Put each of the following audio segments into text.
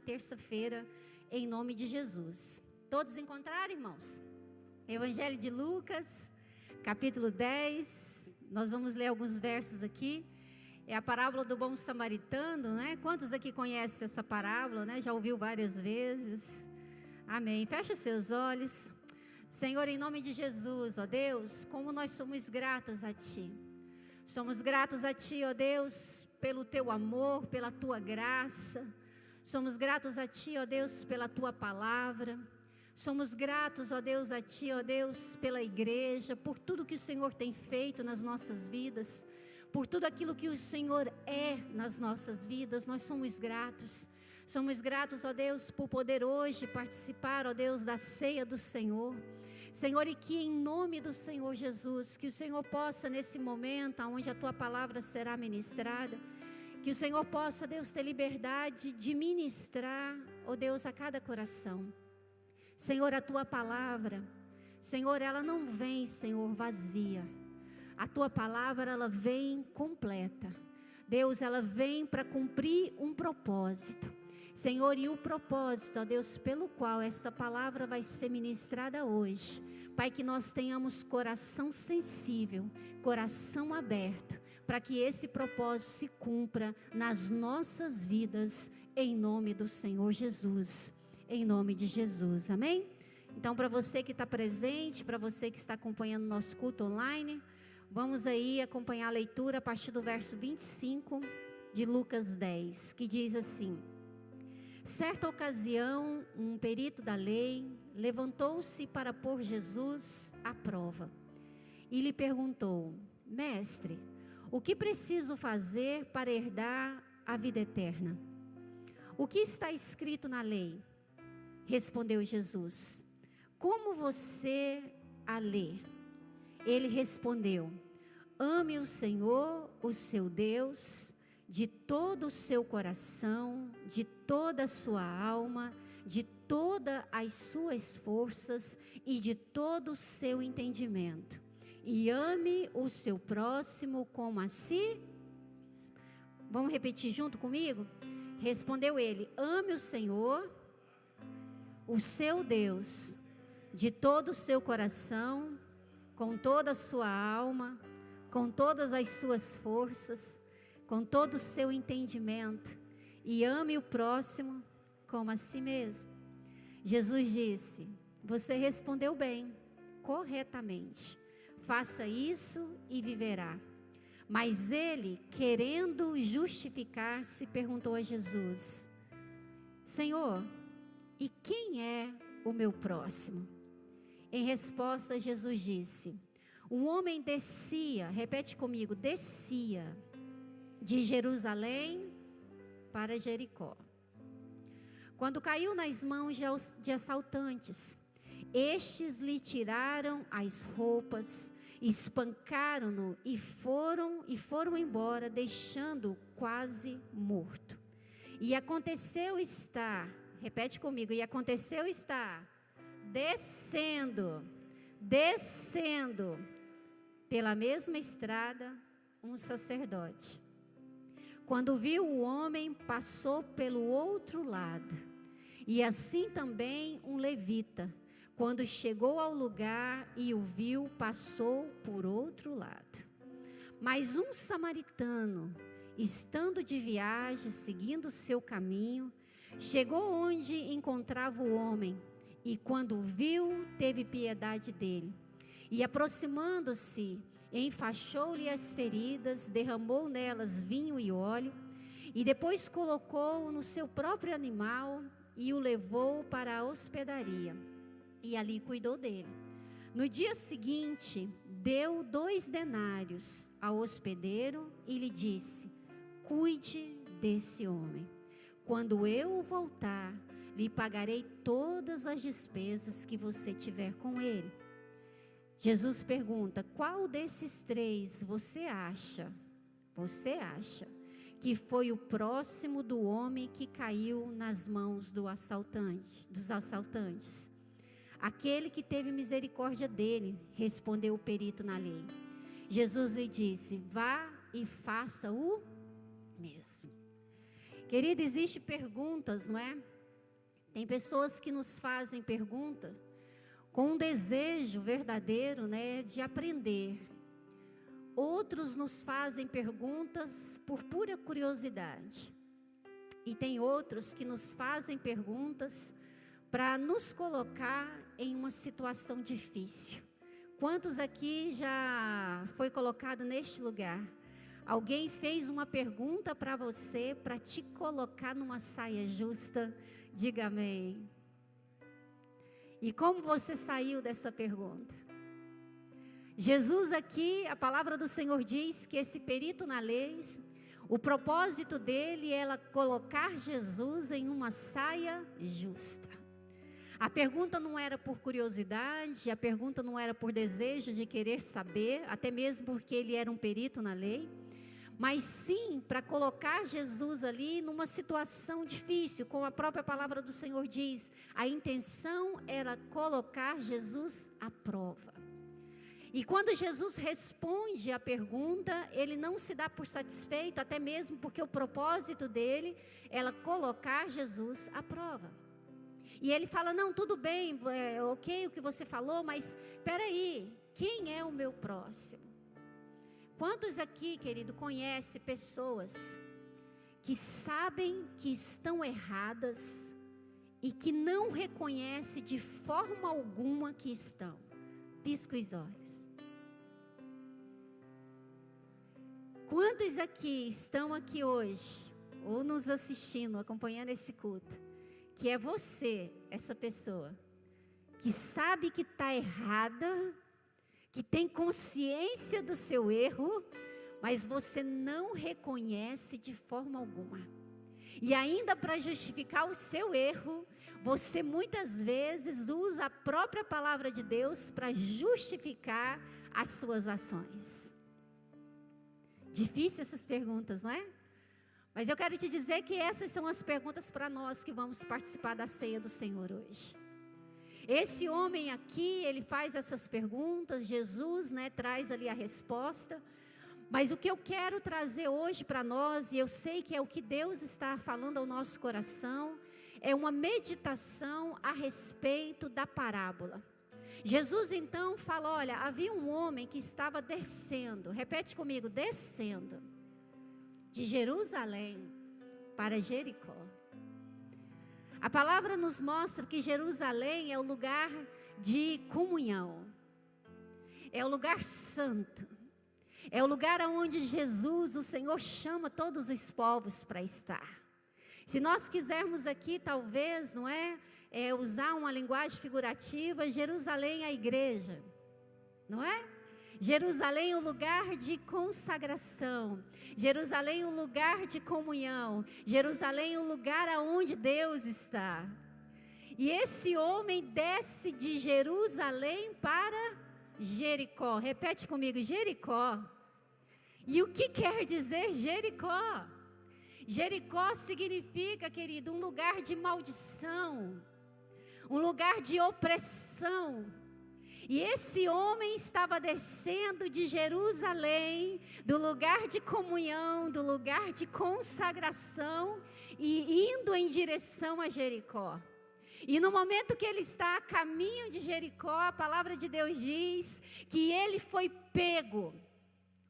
terça-feira, em nome de Jesus. Todos encontraram, irmãos? Evangelho de Lucas, capítulo 10, nós vamos ler alguns versos aqui. É a parábola do bom samaritano, né? Quantos aqui conhecem essa parábola, né? Já ouviu várias vezes. Amém. Feche seus olhos. Senhor, em nome de Jesus, ó Deus, como nós somos gratos a Ti. Somos gratos a Ti, ó Deus, pelo Teu amor, pela Tua graça. Somos gratos a Ti, ó Deus, pela Tua palavra. Somos gratos, ó Deus, a Ti, ó Deus, pela igreja, por tudo que o Senhor tem feito nas nossas vidas, por tudo aquilo que o Senhor é nas nossas vidas. Nós somos gratos. Somos gratos, ó Deus, por poder hoje participar, ó Deus, da ceia do Senhor. Senhor, e que em nome do Senhor Jesus, que o Senhor possa nesse momento, onde a Tua palavra será ministrada, que o Senhor possa, Deus, ter liberdade de ministrar, ó Deus, a cada coração. Senhor, a Tua palavra, Senhor, ela não vem, Senhor, vazia. A Tua palavra, ela vem completa. Deus, ela vem para cumprir um propósito. Senhor, e o propósito, ó Deus, pelo qual essa palavra vai ser ministrada hoje, Pai, que nós tenhamos coração sensível, coração aberto, para que esse propósito se cumpra nas nossas vidas, em nome do Senhor Jesus, em nome de Jesus, amém? Então, para você que está presente, para você que está acompanhando nosso culto online, vamos aí acompanhar a leitura a partir do verso 25 de Lucas 10, que diz assim: certa ocasião, um perito da lei levantou-se para pôr Jesus à prova e lhe perguntou: mestre, o que preciso fazer para herdar a vida eterna? O que está escrito na lei? Respondeu Jesus: como você a lê? Ele respondeu: ame o Senhor, o seu Deus, de todo o seu coração, de toda a sua alma, de todas as suas forças e de todo o seu entendimento. E ame o seu próximo como a si. Vamos repetir junto comigo? Respondeu ele: ame o Senhor, o seu Deus, de todo o seu coração, com toda a sua alma, com todas as suas forças, com todo o seu entendimento, e ame o próximo como a si mesmo. Jesus disse: você respondeu bem, corretamente, faça isso e viverá. Mas ele, querendo justificar-se, perguntou a Jesus: Senhor, e quem é o meu próximo? Em resposta, Jesus disse: um homem descia, repete comigo, descia de Jerusalém para Jericó, quando caiu nas mãos de assaltantes. Estes lhe tiraram as roupas, espancaram-no e foram embora, deixando-o quase morto. E aconteceu estar, repete comigo, e aconteceu estar descendo pela mesma estrada um sacerdote. Quando viu o homem, passou pelo outro lado. E assim também um levita, quando chegou ao lugar e o viu, passou por outro lado. Mas um samaritano, estando de viagem, seguindo o seu caminho, chegou onde encontrava o homem, e quando o viu, teve piedade dele. E aproximando-se, enfaixou-lhe as feridas, derramou nelas vinho e óleo, e depois colocou-o no seu próprio animal e o levou para a hospedaria, e ali cuidou dele. No dia seguinte, deu 2 denários ao hospedeiro e lhe disse: cuide desse homem. Quando eu voltar, lhe pagarei todas as despesas que você tiver com ele. Jesus pergunta: qual desses 3 você acha que foi o próximo do homem que caiu nas mãos dos assaltantes? Aquele que teve misericórdia dele, respondeu o perito na lei. Jesus lhe disse: vá e faça o mesmo. Querido, existem perguntas, não é? Tem pessoas que nos fazem pergunta com um desejo verdadeiro, né, de aprender. Outros nos fazem perguntas por pura curiosidade. E tem outros que nos fazem perguntas para nos colocar em uma situação difícil. Quantos aqui já foi colocado neste lugar? Alguém fez uma pergunta para você para te colocar numa saia justa? Diga amém. E como você saiu dessa pergunta? Jesus aqui, a palavra do Senhor diz que esse perito na lei, o propósito dele é colocar Jesus em uma saia justa. A pergunta não era por curiosidade, a pergunta não era por desejo de querer saber, até mesmo porque ele era um perito na lei, mas sim para colocar Jesus ali numa situação difícil, como a própria palavra do Senhor diz, a intenção era colocar Jesus à prova. E quando Jesus responde a pergunta, ele não se dá por satisfeito, até mesmo porque o propósito dele era colocar Jesus à prova. E ele fala, não, tudo bem, ok o que você falou, mas espera aí, quem é o meu próximo? Quantos aqui, querido, conhece pessoas que sabem que estão erradas e que não reconhecem de forma alguma que estão? Pisca os olhos. Quantos aqui estão aqui hoje, ou nos assistindo, acompanhando esse culto, que é você, essa pessoa, que sabe que está errada, que tem consciência do seu erro, mas você não reconhece de forma alguma. E ainda para justificar o seu erro, você muitas vezes usa a própria palavra de Deus para justificar as suas ações. Difícil essas perguntas, não é? Mas eu quero te dizer que essas são as perguntas para nós que vamos participar da ceia do Senhor hoje. Esse homem aqui, ele faz essas perguntas, Jesus, né, traz ali a resposta. Mas o que eu quero trazer hoje para nós, e eu sei que é o que Deus está falando ao nosso coração, é uma meditação a respeito da parábola. Jesus então fala, olha, havia um homem que estava descendo, repete comigo, descendo, de Jerusalém para Jericó. A palavra nos mostra que Jerusalém é o lugar de comunhão, é o lugar santo. É o lugar onde Jesus, o Senhor, chama todos os povos para estar. Se nós quisermos aqui, talvez, não é, usar uma linguagem figurativa, Jerusalém é a igreja, não é? Jerusalém é o lugar de consagração, Jerusalém é o lugar de comunhão, Jerusalém é o lugar aonde Deus está. E esse homem desce de Jerusalém para Jericó, repete comigo, Jericó. E o que quer dizer Jericó? Jericó significa, querido, um lugar de maldição, um lugar de opressão. E esse homem estava descendo de Jerusalém, do lugar de comunhão, do lugar de consagração, e indo em direção a Jericó. E no momento que ele está a caminho de Jericó, a palavra de Deus diz que ele foi pego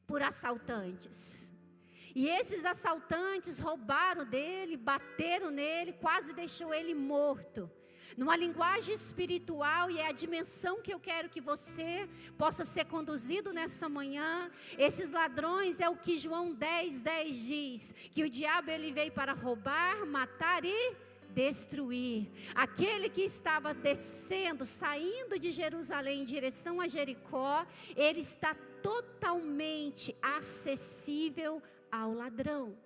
por assaltantes. E esses assaltantes roubaram dele, bateram nele, quase deixou ele morto. Numa linguagem espiritual, e é a dimensão que eu quero que você possa ser conduzido nessa manhã. Esses ladrões é o que João 10:10 diz, que o diabo ele veio para roubar, matar e destruir. Aquele que estava descendo, saindo de Jerusalém em direção a Jericó, ele está totalmente acessível ao ladrão.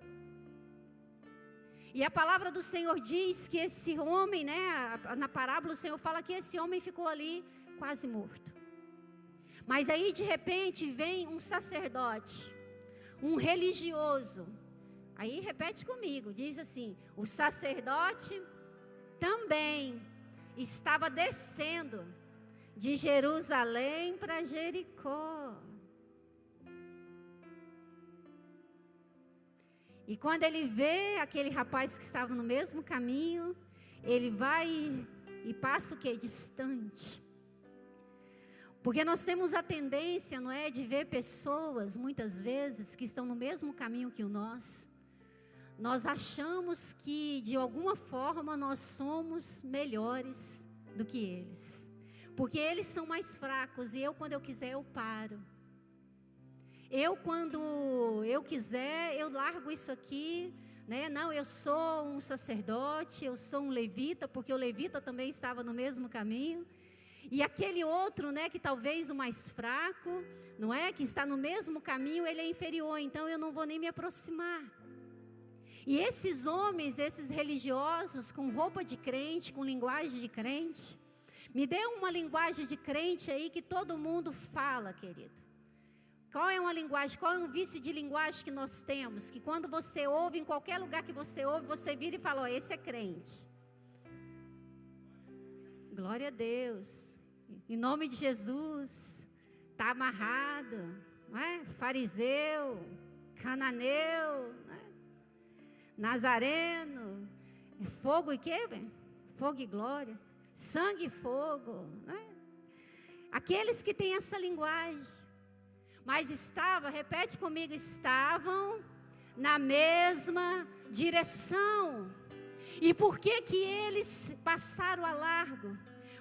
E a palavra do Senhor diz que esse homem, né, na parábola o Senhor fala que esse homem ficou ali quase morto. Mas aí de repente vem um sacerdote, um religioso. Aí repete comigo, diz assim, o sacerdote também estava descendo de Jerusalém para Jericó. E quando ele vê aquele rapaz que estava no mesmo caminho, ele vai e passa o quê? Distante. Porque nós temos a tendência, não é, de ver pessoas, muitas vezes, que estão no mesmo caminho que o nosso. Nós achamos que, de alguma forma, nós somos melhores do que eles. Porque eles são mais fracos e eu, quando eu quiser, eu paro. Eu, quando eu quiser, eu largo isso aqui, né? Não, eu sou um sacerdote, eu sou um levita, porque o levita também estava no mesmo caminho. E aquele outro, né, que talvez o mais fraco, não é, que está no mesmo caminho, ele é inferior, então eu não vou nem me aproximar. E esses homens, esses religiosos, com roupa de crente, com linguagem de crente, me dê uma linguagem de crente aí que todo mundo fala, querido. Qual é uma linguagem, qual é um vício de linguagem que nós temos? Que quando você ouve, em qualquer lugar que você ouve, você vira e fala, ó, esse é crente. Glória a Deus. Em nome de Jesus. Está amarrado. Não é? Fariseu, cananeu, né? Nazareno. Fogo e quê? Fogo e glória. Sangue e fogo. Né? Aqueles que têm essa linguagem. Mas repete comigo, estavam na mesma direção. E por que que eles passaram a largo?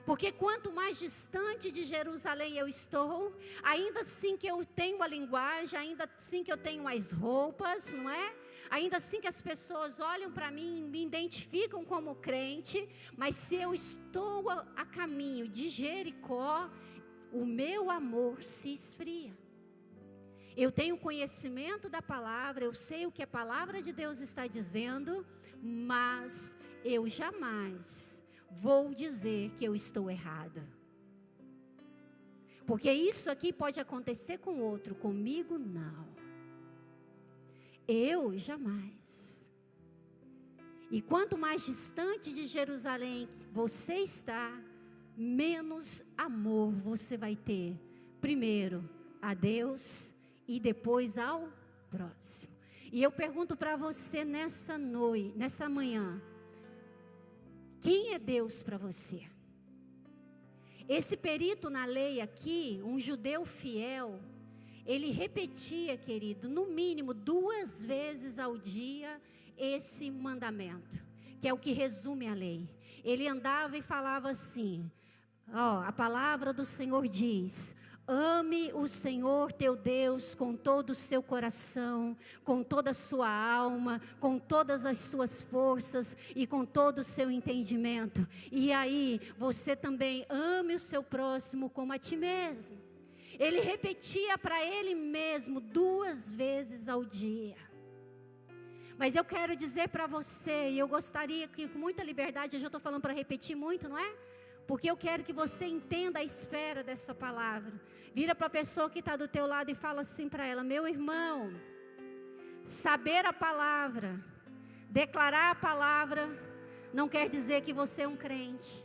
Porque quanto mais distante de Jerusalém eu estou, ainda assim que eu tenho a linguagem, ainda assim que eu tenho as roupas, não é? Ainda assim que as pessoas olham para mim e me identificam como crente, mas se eu estou a caminho de Jericó, o meu amor se esfria. Eu tenho conhecimento da palavra, eu sei o que a palavra de Deus está dizendo, mas eu jamais vou dizer que eu estou errada. Porque isso aqui pode acontecer com outro, comigo não. Eu jamais. E quanto mais distante de Jerusalém você está, menos amor você vai ter. Primeiro a Deus e depois ao próximo. E eu pergunto para você nessa noite, nessa manhã, quem é Deus para você? Esse perito na lei aqui, um judeu fiel, ele repetia, querido, no mínimo 2 vezes ao dia esse mandamento, que é o que resume a lei. Ele andava e falava assim, a palavra do Senhor diz: ame o Senhor teu Deus com todo o seu coração, com toda a sua alma, com todas as suas forças e com todo o seu entendimento. E aí, você também ame o seu próximo como a ti mesmo. Ele repetia para ele mesmo 2 vezes ao dia. Mas eu quero dizer para você, e eu gostaria que com muita liberdade, eu já estou falando para repetir muito, não é? Porque eu quero que você entenda a esfera dessa palavra. Vira para a pessoa que está do teu lado e fala assim para ela: meu irmão, saber a palavra, declarar a palavra, não quer dizer que você é um crente.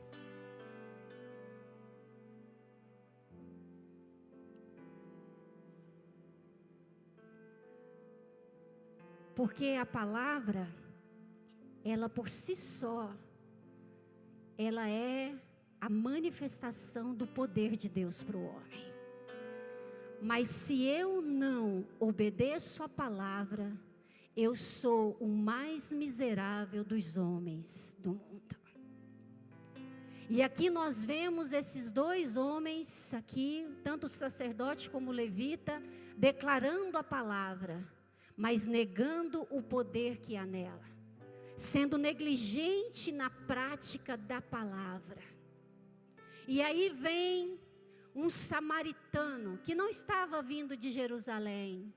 Porque a palavra, ela por si só, ela é a manifestação do poder de Deus para o homem. Mas se eu não obedeço a palavra, eu sou o mais miserável dos homens do mundo. E aqui nós vemos esses 2 homens aqui, tanto o sacerdote como o levita, declarando a palavra, mas negando o poder que há nela, sendo negligente na prática da palavra. E aí vem um samaritano, que não estava vindo de Jerusalém,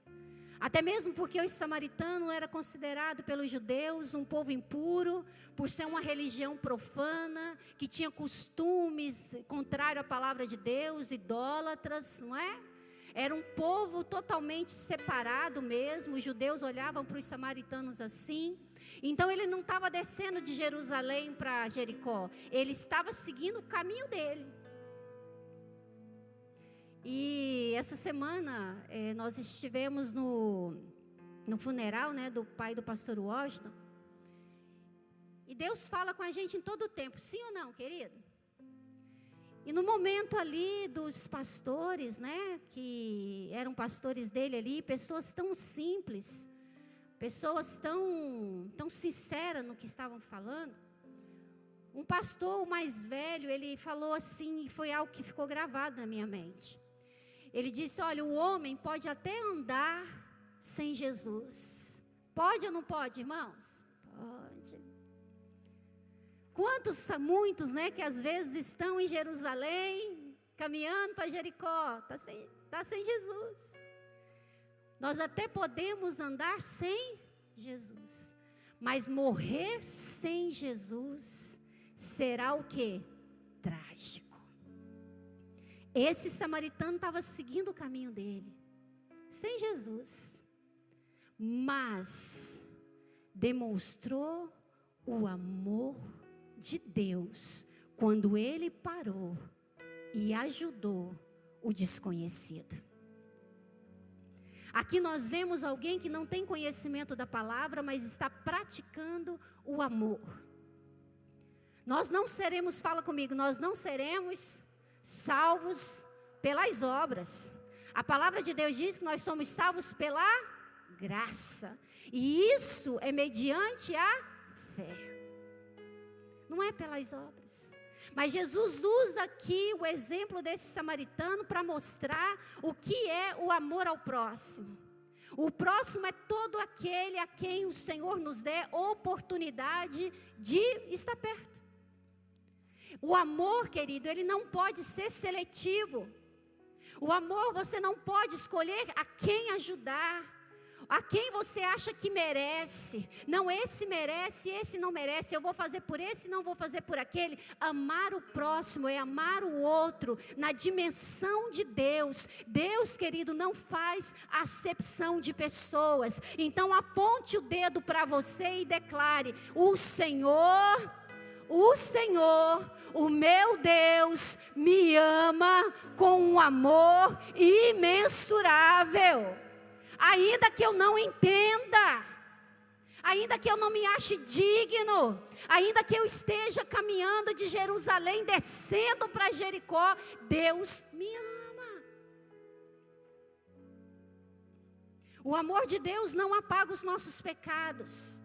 até mesmo porque o samaritano era considerado pelos judeus um povo impuro, por ser uma religião profana, que tinha costumes contrários à palavra de Deus, idólatras, não é? Era um povo totalmente separado mesmo, os judeus olhavam para os samaritanos assim. Então ele não estava descendo de Jerusalém para Jericó, ele estava seguindo o caminho dele. E essa semana nós estivemos no funeral, né, do pai do pastor Washington. E Deus fala com a gente em todo o tempo, sim ou não, querido? E no momento ali dos pastores, né, que eram pastores dele ali, pessoas tão simples, pessoas tão sinceras no que estavam falando. Um pastor mais velho, ele falou assim, e foi algo que ficou gravado na minha mente. Ele disse, olha, o homem pode até andar sem Jesus. Pode ou não pode, irmãos? Pode. Muitos, né, que às vezes estão em Jerusalém, caminhando para Jericó, tá sem Jesus. Nós até podemos andar sem Jesus, mas morrer sem Jesus será o quê? Trágico. Esse samaritano estava seguindo o caminho dele, sem Jesus, mas demonstrou o amor de Deus quando ele parou e ajudou o desconhecido. Aqui nós vemos alguém que não tem conhecimento da palavra, mas está praticando o amor. Nós não seremos, fala comigo, nós não seremos salvos pelas obras. A palavra de Deus diz que nós somos salvos pela graça. E isso é mediante a fé. Não é pelas obras. Mas Jesus usa aqui o exemplo desse samaritano para mostrar o que é o amor ao próximo. O próximo é todo aquele a quem o Senhor nos dê oportunidade de estar perto. O amor, querido, ele não pode ser seletivo. O amor, você não pode escolher a quem ajudar, a quem você acha que merece. Não, esse merece, esse não merece. Eu vou fazer por esse, não vou fazer por aquele. Amar o próximo é amar o outro na dimensão de Deus. Deus, querido, não faz acepção de pessoas. Então aponte o dedo para você e declare: o Senhor, o meu Deus, me ama com um amor imensurável. Ainda que eu não entenda, ainda que eu não me ache digno, ainda que eu esteja caminhando de Jerusalém, descendo para Jericó, Deus me ama. O amor de Deus não apaga os nossos pecados.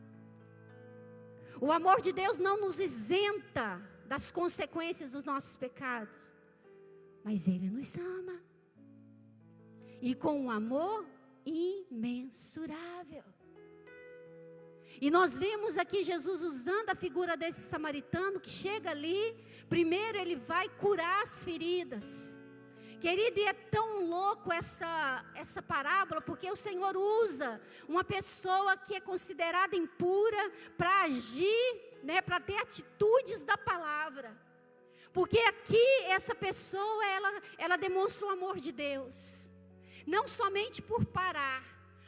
O amor de Deus não nos isenta das consequências dos nossos pecados. Mas Ele nos ama. E com um amor imensurável. E nós vemos aqui Jesus usando a figura desse samaritano que chega ali. Primeiro ele vai curar as feridas. Querido, e é tão louco essa parábola, porque o Senhor usa uma pessoa que é considerada impura para agir, né, para ter atitudes da palavra. Porque aqui essa pessoa, ela demonstra o amor de Deus. Não somente por parar,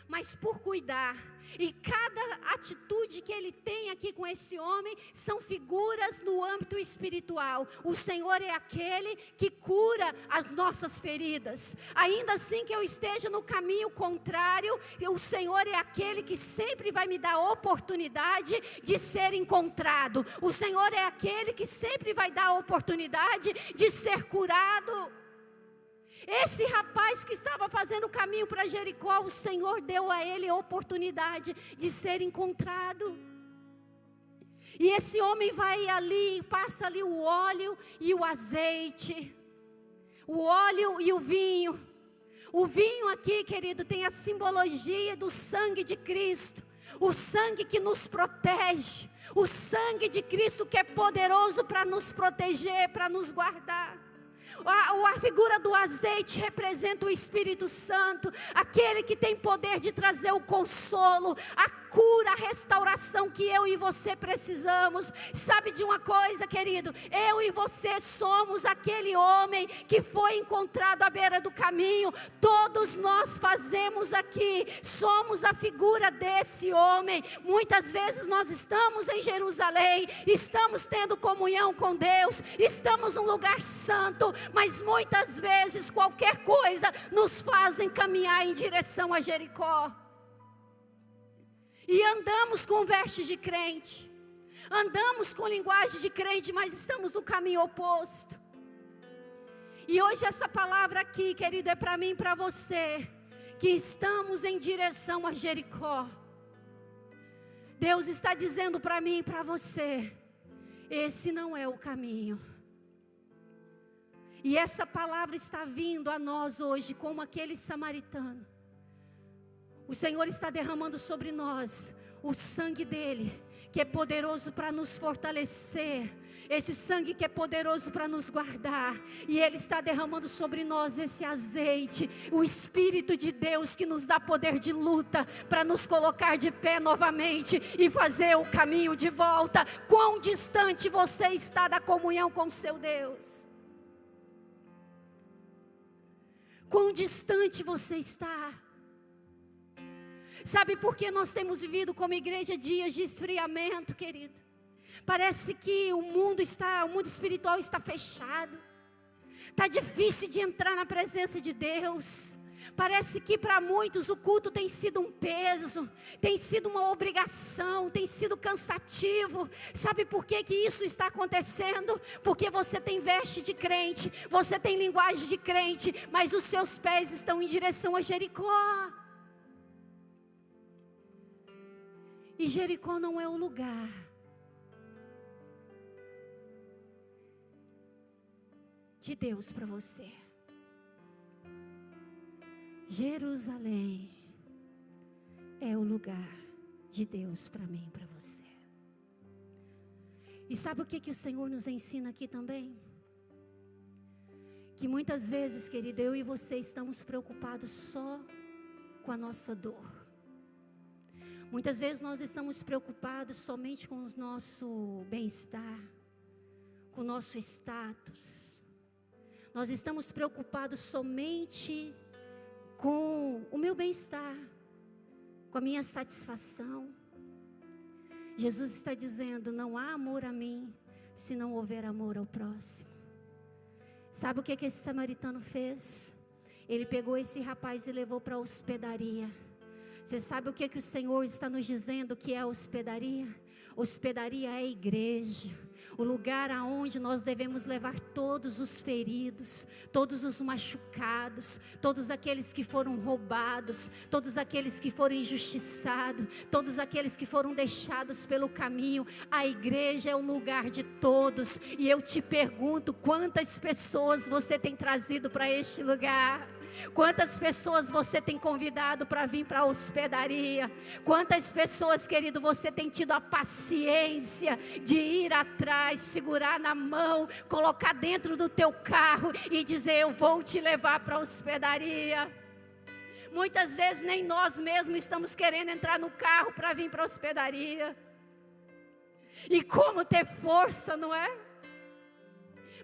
mas por cuidar. E cada atitude que ele tem aqui com esse homem são figuras no âmbito espiritual. O Senhor é aquele que cura as nossas feridas. Ainda assim que eu esteja no caminho contrário, o Senhor é aquele que sempre vai me dar a oportunidade de ser encontrado. O Senhor é aquele que sempre vai dar a oportunidade de ser curado. Esse rapaz que estava fazendo o caminho para Jericó, o Senhor deu a ele a oportunidade de ser encontrado. E esse homem vai ali, passa ali o óleo e o azeite, o óleo e o vinho. O vinho aqui, querido, tem a simbologia do sangue de Cristo, o sangue que nos protege, o sangue de Cristo que é poderoso para nos proteger, para nos guardar. A figura do azeite representa o Espírito Santo, aquele que tem poder de trazer o consolo, a cura, a restauração que eu e você precisamos. Sabe de uma coisa, querido? Eu e você somos aquele homem que foi encontrado à beira do caminho. Todos nós fazemos aqui, somos a figura desse homem. Muitas vezes nós estamos em Jerusalém, estamos tendo comunhão com Deus, estamos num lugar santo, mas muitas vezes qualquer coisa nos faz caminhar em direção a Jericó. E andamos com vestes de crente, Andamos com linguagem de crente, mas estamos no caminho oposto. E hoje essa palavra aqui, querido, é para mim e para você, que estamos em direção a Jericó. Deus está dizendo para mim e para você, esse não é o caminho. E essa palavra está vindo a nós hoje, como aquele samaritano. O Senhor está derramando sobre nós o sangue dele, que é poderoso para nos fortalecer. Esse sangue que é poderoso para nos guardar. E Ele está derramando sobre nós esse azeite. O Espírito de Deus que nos dá poder de luta, para nos colocar de pé novamente e fazer o caminho de volta. Quão distante você está da comunhão com seu Deus? Quão distante você está? Sabe por que nós temos vivido como igreja dias de esfriamento, querido? Parece que o mundo espiritual está fechado. Está difícil de entrar na presença de Deus. Parece que para muitos o culto tem sido um peso, tem sido uma obrigação, tem sido cansativo. Sabe por que isso está acontecendo? Porque você tem veste de crente, você tem linguagem de crente, mas os seus pés estão em direção a Jericó. E Jericó não é o lugar de Deus para você. Jerusalém é o lugar de Deus para mim e para você. E sabe o que o Senhor nos ensina aqui também? Que muitas vezes, querido, eu e você estamos preocupados só com a nossa dor. Muitas vezes nós estamos preocupados somente com o nosso bem-estar, com o nosso status. Nós estamos preocupados somente com o meu bem-estar, com a minha satisfação. Jesus está dizendo, não há amor a mim, se não houver amor ao próximo. Sabe o que esse samaritano fez? Ele pegou esse rapaz e levou para a hospedaria. Você sabe o que o Senhor está nos dizendo que é a hospedaria? Hospedaria é a igreja. O lugar aonde nós devemos levar todos os feridos, todos os machucados, todos aqueles que foram roubados, todos aqueles que foram injustiçados, todos aqueles que foram deixados pelo caminho. A igreja é o lugar de todos. E eu te pergunto, quantas pessoas você tem trazido para este lugar? Quantas pessoas você tem convidado para vir para a hospedaria? Quantas pessoas, querido, você tem tido a paciência de ir atrás, segurar na mão, colocar dentro do teu carro e dizer, eu vou te levar para a hospedaria? Muitas vezes nem nós mesmos estamos querendo entrar no carro para vir para a hospedaria. E como ter força, não é?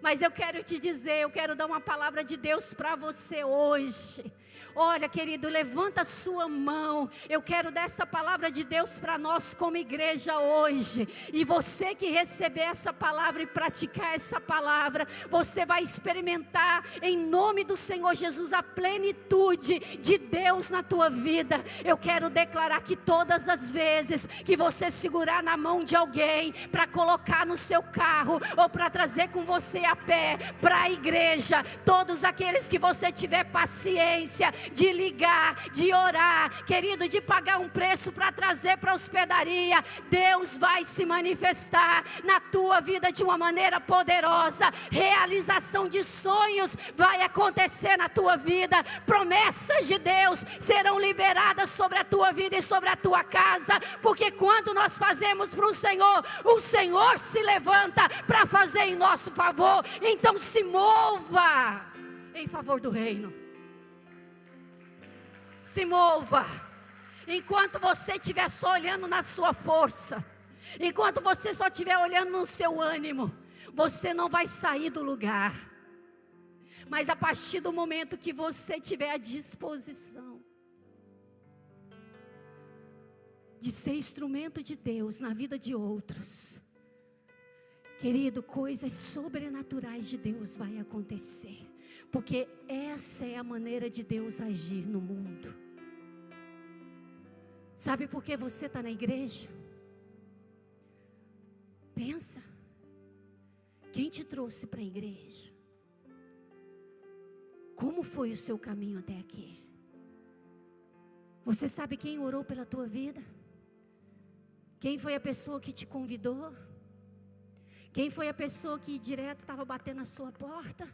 Mas eu quero te dizer, eu quero dar uma palavra de Deus para você hoje. Olha, querido, levanta a sua mão. Eu quero dar essa palavra de Deus para nós como igreja hoje. E você que receber essa palavra e praticar essa palavra, você vai experimentar em nome do Senhor Jesus a plenitude de Deus na tua vida. Eu quero declarar que todas as vezes que você segurar na mão de alguém para colocar no seu carro ou para trazer com você a pé para a igreja, todos aqueles que você tiver paciência de ligar, de orar, querido, de pagar um preço para trazer para a hospedaria, Deus vai se manifestar na tua vida de uma maneira poderosa. Realização de sonhos vai acontecer na tua vida. Promessas de Deus serão liberadas sobre a tua vida e sobre a tua casa, porque quando nós fazemos para o Senhor se levanta para fazer em nosso favor. Então se mova em favor do reino. Se mova. Enquanto você estiver só olhando na sua força, enquanto você só estiver olhando no seu ânimo, você não vai sair do lugar. Mas a partir do momento que você tiver a disposição de ser instrumento de Deus na vida de outros, querido, coisas sobrenaturais de Deus vai acontecer. Porque essa é a maneira de Deus agir no mundo. Sabe por que você está na igreja? Pensa, quem te trouxe para a igreja? Como foi o seu caminho até aqui? Você sabe quem orou pela tua vida? Quem foi a pessoa que te convidou? Quem foi a pessoa que direto estava batendo na sua porta?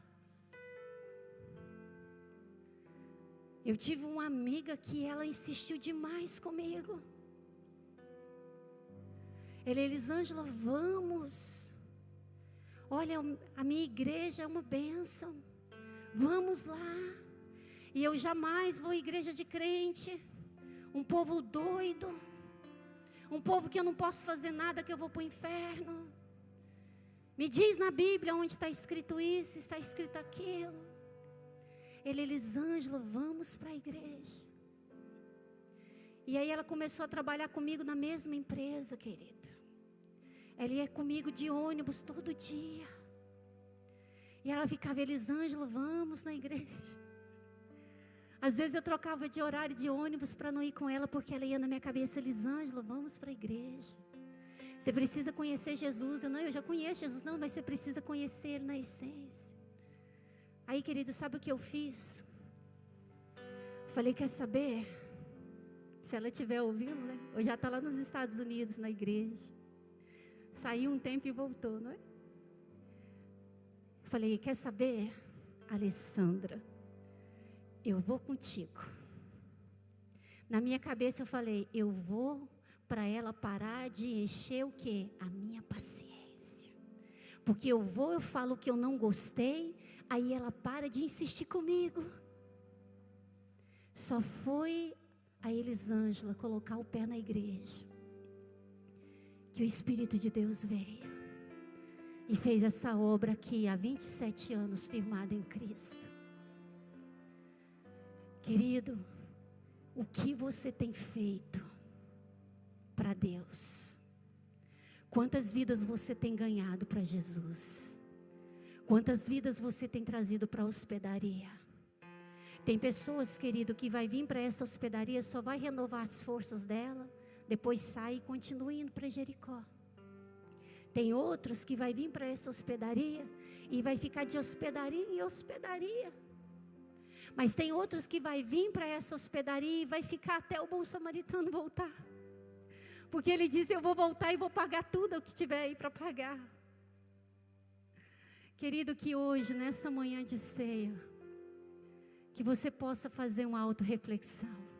Eu tive uma amiga que ela insistiu demais comigo. Elisângela, vamos. Olha, a minha igreja é uma bênção. Vamos lá. E eu jamais vou à igreja de crente. Um povo doido. Um povo que eu não posso fazer nada, que eu vou para o inferno. Me diz na Bíblia onde está escrito isso, está escrito aquilo. Elisângela, vamos para a igreja. E aí ela começou a trabalhar comigo na mesma empresa, querido. Ela ia comigo de ônibus todo dia. E ela ficava, Elisângela, vamos na igreja. Às vezes eu trocava de horário de ônibus para não ir com ela, porque ela ia na minha cabeça, Elisângela, vamos para a igreja. Você precisa conhecer Jesus. Eu já conheço Jesus, não, mas você precisa conhecer Ele na essência. Aí, querido, sabe o que eu fiz? Falei, quer saber? Se ela estiver ouvindo, né? Ou já está lá nos Estados Unidos, na igreja. Saiu um tempo e voltou, não é? Falei, quer saber, Alessandra? Eu vou contigo. Na minha cabeça eu falei, eu vou para ela parar de encher o quê? A minha paciência. Porque eu falo que eu não gostei, aí ela para de insistir comigo. Só foi a Elisângela colocar o pé na igreja, que o Espírito de Deus veio e fez essa obra aqui há 27 anos firmada em Cristo. Querido, o que você tem feito para Deus? Quantas vidas você tem ganhado para Jesus? Quantas vidas você tem trazido para a hospedaria? Tem pessoas, querido, que vai vir para essa hospedaria, só vai renovar as forças dela, depois sai e continua indo para Jericó. Tem outros que vai vir para essa hospedaria e vai ficar de hospedaria em hospedaria. Mas tem outros que vai vir para essa hospedaria e vai ficar até o bom samaritano voltar. Porque ele diz, eu vou voltar e vou pagar tudo o que tiver aí para pagar. Querido, que hoje, nessa manhã de ceia, que você possa fazer uma autorreflexão.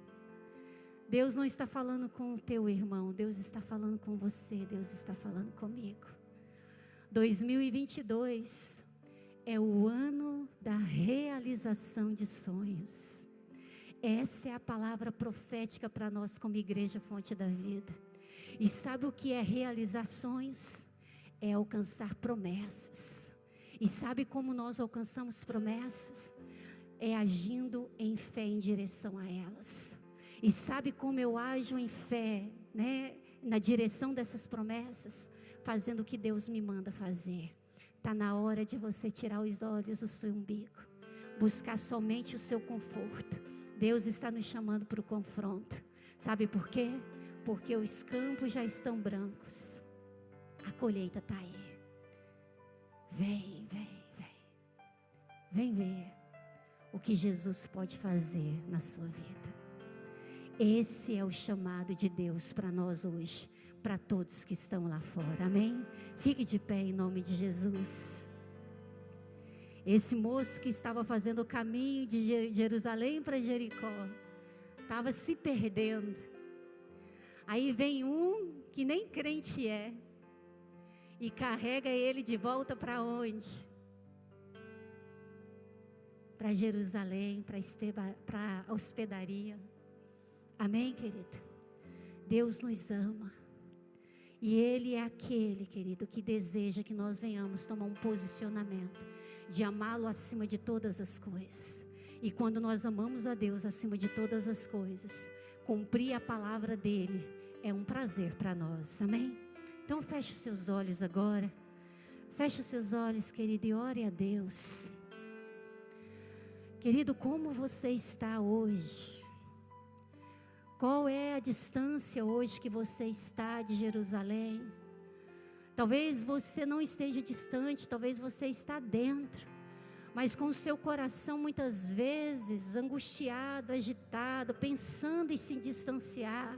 Deus não está falando com o teu irmão, Deus está falando com você, Deus está falando comigo. 2022 é o ano da realização de sonhos. Essa é a palavra profética para nós como Igreja Fonte da Vida. E sabe o que é realizar sonhos? É alcançar promessas. E sabe como nós alcançamos promessas? É agindo em fé em direção a elas. E sabe como eu ajo em fé, né? Na direção dessas promessas? Fazendo o que Deus me manda fazer. Está na hora de você tirar os olhos do seu umbigo. Buscar somente o seu conforto. Deus está nos chamando para o confronto. Sabe por quê? Porque os campos já estão brancos. A colheita está aí. Vem, vem, vem. Vem ver o que Jesus pode fazer na sua vida. Esse é o chamado de Deus para nós hoje. Para todos que estão lá fora, amém? Fique de pé em nome de Jesus. Esse moço que estava fazendo o caminho de Jerusalém para Jericó, estava se perdendo. Aí vem um que nem crente é, e carrega ele de volta para onde? Para Jerusalém, para a hospedaria. Amém, querido? Deus nos ama. E Ele é aquele, querido, que deseja que nós venhamos tomar um posicionamento de amá-lo acima de todas as coisas. E quando nós amamos a Deus acima de todas as coisas, cumprir a palavra dEle é um prazer para nós, amém? Então feche os seus olhos agora. Feche os seus olhos, querido, e ore a Deus. Querido, como você está hoje? Qual é a distância hoje que você está de Jerusalém? Talvez você não esteja distante, talvez você está dentro, mas com o seu coração muitas vezes angustiado, agitado, pensando em se distanciar.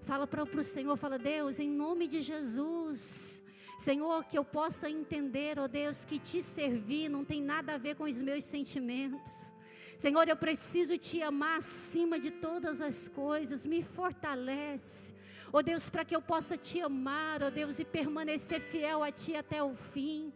Fala para o Senhor, fala: Deus, em nome de Jesus, Senhor, que eu possa entender, ó Deus, que te servir não tem nada a ver com os meus sentimentos. Senhor, eu preciso te amar acima de todas as coisas, me fortalece, ó Deus, para que eu possa te amar, ó Deus, e permanecer fiel a ti até o fim.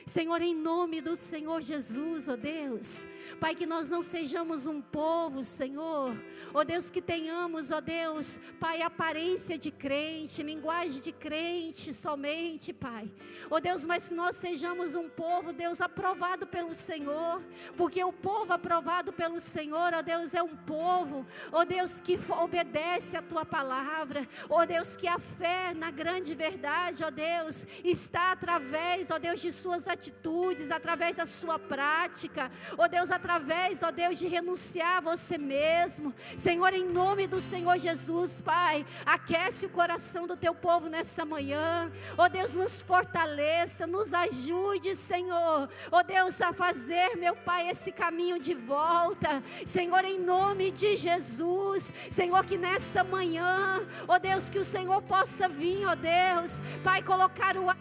Senhor, em nome do Senhor Jesus, ó Deus, Pai, que nós não sejamos um povo, Senhor, ó Deus, que tenhamos, ó Deus, Pai, aparência de crente, linguagem de crente somente, Pai, ó Deus, mas que nós sejamos um povo, Deus, aprovado pelo Senhor, porque o povo aprovado pelo Senhor, ó Deus, é um povo, ó Deus, que obedece a Tua palavra, ó Deus, que a fé na grande verdade, ó Deus, está através, ó Deus, de suas atitudes, através da sua prática, ó Deus, através, ó Deus, de renunciar a você mesmo. Senhor, em nome do Senhor Jesus, Pai, aquece o coração do teu povo nessa manhã, ó Deus, nos fortaleça, nos ajude, Senhor, ó Deus, a fazer, meu Pai, esse caminho de volta, Senhor, em nome de Jesus, Senhor, que nessa manhã, ó Deus, que o Senhor possa vir, ó Deus, Pai, colocar o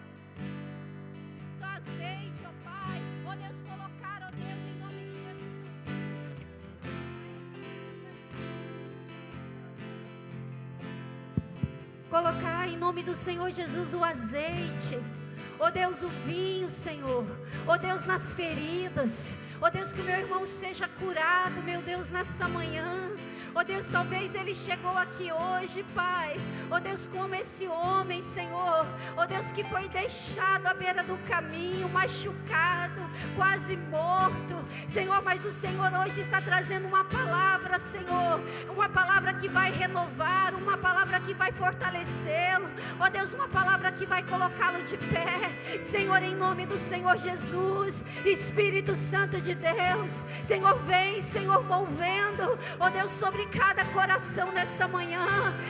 colocar em nome do Senhor Jesus o azeite, ó Deus, o vinho, Senhor, ó Deus, nas feridas, ó Deus, que o meu irmão seja curado, meu Deus, nessa manhã. Ó Deus, talvez ele chegou aqui hoje, Pai, ó Deus, como esse homem, Senhor, ó Deus, que foi deixado à beira do caminho, machucado, quase morto, Senhor, mas o Senhor hoje está trazendo uma palavra, Senhor, uma palavra que vai renovar, uma palavra que vai fortalecê-lo, ó Deus, uma palavra que vai colocá-lo de pé, Senhor, em nome do Senhor Jesus. Espírito Santo de Deus, Senhor, vem, Senhor, movendo, ó Deus, sobre cada coração nessa manhã,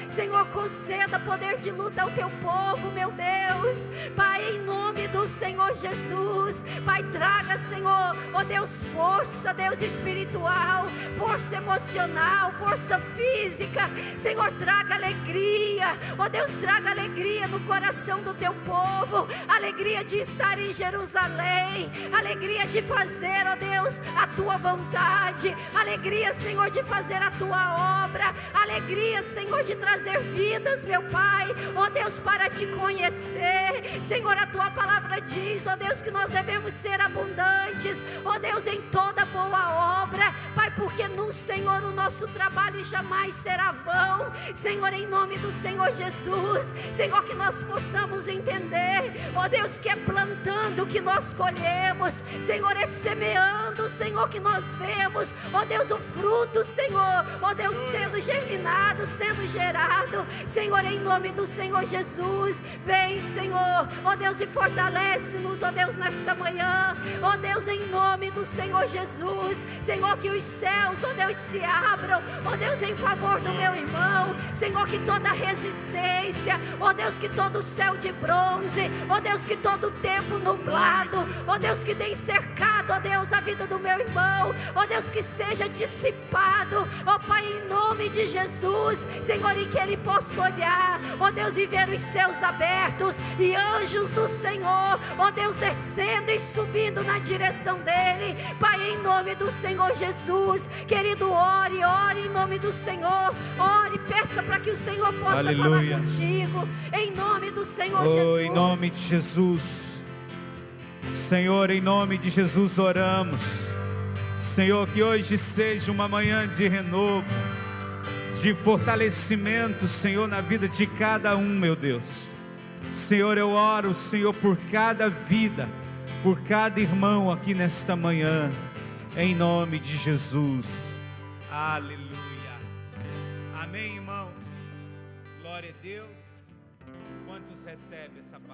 Senhor, conceda poder de luta ao teu povo, meu Deus, Pai, em nome do Senhor Jesus, Pai, traga, Senhor, ó Deus, força, Deus, espiritual, força emocional, força física, Senhor, traga alegria, ó Deus, traga alegria no coração do teu povo, alegria de estar em Jerusalém, alegria de fazer, ó Deus, a tua vontade, alegria, Senhor, de fazer a tua obra, alegria, Senhor, de trazer vidas, meu Pai, ó Deus, para te conhecer, Senhor, a tua palavra diz, ó Deus, que nós devemos ser abundantes, ó Deus, em toda boa obra, Pai, porque no Senhor o nosso trabalho jamais será vão, Senhor, em nome do Senhor Jesus, Senhor, que nós possamos entender, ó Deus, que é plantando que nós colhemos, Senhor, é semeando, Senhor, que nós vemos, ó Deus, o fruto, Senhor, ó Deus, sendo germinado, sendo gerado, Senhor, em nome do Senhor Jesus, vem, Senhor, ó Deus, e fortalece-nos, ó Deus, nessa manhã, ó Deus, em nome do Senhor Jesus, Senhor, que os céus, ó Deus, se abram, ó Deus, em favor do meu irmão, Senhor, que toda resistência, ó Deus, que todo céu de bronze, ó Deus, que todo tempo nublado, ó Deus, que tem cercado, ó Deus, a vida do meu irmão, ó Deus, que seja dissipado, ó Pai, em nome de Jesus, Senhor, e que ele possa olhar, ó Deus, e ver os céus abertos e anjos do Senhor, ó Deus, descendo e subindo na direção dele, Pai, em nome do Senhor Jesus, querido, ore em nome do Senhor, ore, peça para que o Senhor possa falar contigo, em nome do Senhor Jesus. Em nome de Jesus, Senhor, em nome de Jesus oramos, Senhor, que hoje seja uma manhã de renovo, de fortalecimento, Senhor, na vida de cada um, meu Deus. Senhor, eu oro, Senhor, por cada vida, por cada irmão aqui nesta manhã, em nome de Jesus. Aleluia. Amém, irmãos. Glória a Deus. Quantos recebem essa palavra?